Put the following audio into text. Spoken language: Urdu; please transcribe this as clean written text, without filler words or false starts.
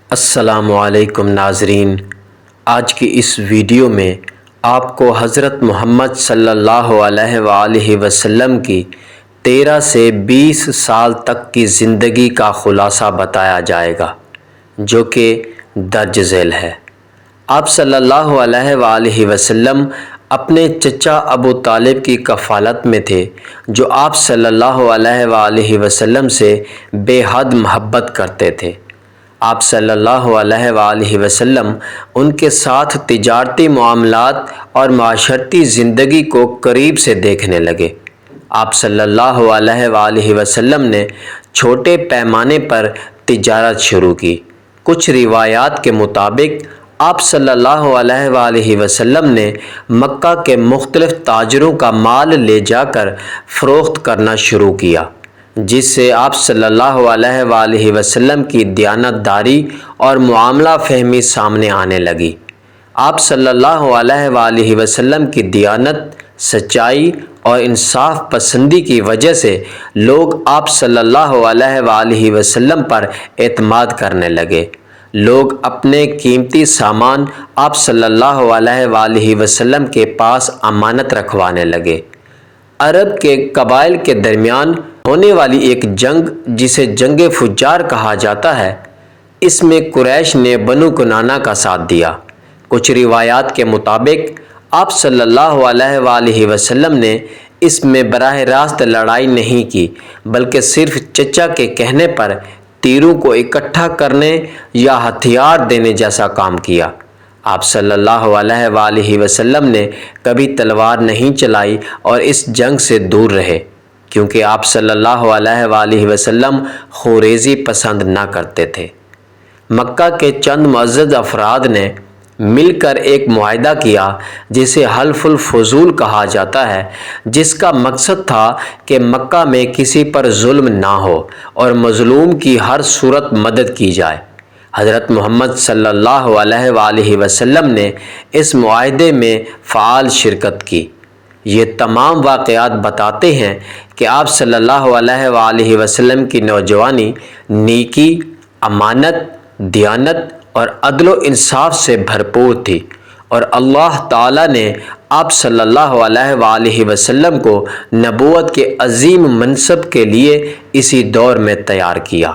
السلام علیکم ناظرین، آج کی اس ویڈیو میں آپ کو حضرت محمد صلی اللہ علیہ وآلہ وسلم کی 13 سے 20 سال تک کی زندگی کا خلاصہ بتایا جائے گا، جو کہ درج ذیل ہے۔ آپ صلی اللہ علیہ وآلہ وسلم اپنے چچا ابو طالب کی کفالت میں تھے، جو آپ صلی اللہ علیہ وآلہ وسلم سے بے حد محبت کرتے تھے۔ آپ صلی اللہ علیہ وآلہ وسلم ان کے ساتھ تجارتی معاملات اور معاشرتی زندگی کو قریب سے دیکھنے لگے۔ آپ صلی اللہ علیہ وآلہ وسلم نے چھوٹے پیمانے پر تجارت شروع کی۔ کچھ روایات کے مطابق آپ صلی اللہ علیہ وآلہ وسلم نے مکہ کے مختلف تاجروں کا مال لے جا کر فروخت کرنا شروع کیا، جس سے آپ صلی اللہ علیہ وآلہ وسلم کی دیانت داری اور معاملہ فہمی سامنے آنے لگی۔ آپ صلی اللہ علیہ وآلہ وسلم کی دیانت، سچائی اور انصاف پسندی کی وجہ سے لوگ آپ صلی اللہ علیہ وآلہ وسلم پر اعتماد کرنے لگے۔ لوگ اپنے قیمتی سامان آپ صلی اللہ علیہ وآلہ وسلم کے پاس امانت رکھوانے لگے۔ عرب کے قبائل کے درمیان ہونے والی ایک جنگ، جسے جنگ فجار کہا جاتا ہے، اس میں قریش نے بنو کنانہ کا ساتھ دیا۔ کچھ روایات کے مطابق آپ صلی اللہ علیہ وآلہ وسلم نے اس میں براہ راست لڑائی نہیں کی، بلکہ صرف چچا کے کہنے پر تیروں کو اکٹھا کرنے یا ہتھیار دینے جیسا کام کیا۔ آپ صلی اللہ علیہ وآلہ وسلم نے کبھی تلوار نہیں چلائی اور اس جنگ سے دور رہے، کیونکہ آپ صلی اللہ علیہ وآلہ وسلم خوریزی پسند نہ کرتے تھے۔ مکہ کے چند معزز افراد نے مل کر ایک معاہدہ کیا، جسے حلف الفضول کہا جاتا ہے، جس کا مقصد تھا کہ مکہ میں کسی پر ظلم نہ ہو اور مظلوم کی ہر صورت مدد کی جائے۔ حضرت محمد صلی اللہ علیہ وآلہ وسلم نے اس معاہدے میں فعال شرکت کی۔ یہ تمام واقعات بتاتے ہیں کہ آپ صلی اللہ علیہ وآلہ وسلم کی نوجوانی نیکی، امانت، دیانت اور عدل و انصاف سے بھرپور تھی، اور اللہ تعالیٰ نے آپ صلی اللہ علیہ وآلہ وسلم کو نبوت کے عظیم منصب کے لیے اسی دور میں تیار کیا۔